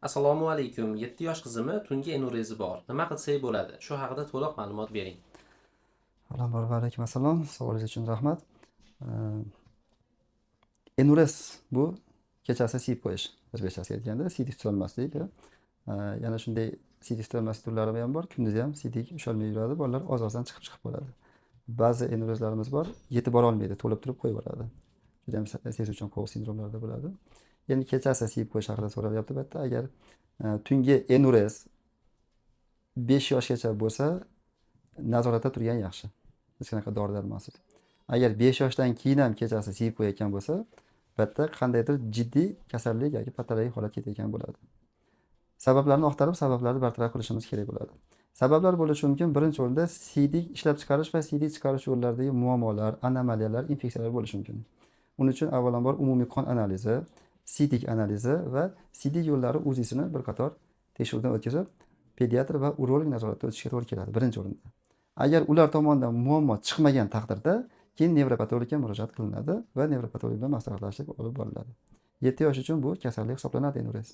Assalomu alaykum. 7 yosh qizimni tungi enurezi bor. Nima qilsak bo'ladi? Shu haqida to'liq ma'lumot bering. Avvalambor va alaykum assalom. Savolingiz uchun rahmat. Enures bu kechasi siyib qo'yish. O'zbekchasiga aytganda siydik tutolmaslik. Yana shunday siydik tutolmaslik turlari ham bor. Kunduzi ham siydik ushalmay yuradi. Bolalar oz-ozdan chiqib qoladi. Ba'zi enurezlarimiz bor, yetib bora olmaydi, to'lib turib qo'yaveradi. Juda ham sezuvchan qo'l sindromlarida bo'ladi. Endi kechasi siyib qo'yish haqida so'ralyapti bitta. Agar tungi enurez 5 yoshgacha bo'lsa, nazoratda turgan yaxshi. Hech qanaqa dori darmonsiz. Agar 5 yoshdan keyin ham kechasi siyib qo'yayotgan bo'lsa, albatta qandaydir jiddiy kasallik yoki patologik holat ketayotgan bo'ladi. Sabablarni axtarib, sabablarni bartaraf qilishimiz kerak bo'ladi. Sabablar bo'lishi mumkin. Birinchi o'rinda siydik ishlab chiqarish va siydik chiqarish yo'llaridagi muammolar, anomaliyalar, infeksiyalar bo'lishi mumkin. Uning uchun avvalambor umumiy qon analizi, siydik analizi va siydik yo'llari UZIsini bir qator tekshiruvdan o'tkazib, pediatr va urolog nazoratida o'tishga to'g'ri keladi birinchi o'rinda. Agar ular tomonidan muammo chiqmagan taqdirda keyin nevropatologga murojaat qilinadi va nevropatolog bilan maslahatlashib olib boriladi. 7 yosh uchun bu kasallik hisoblanadi enurez.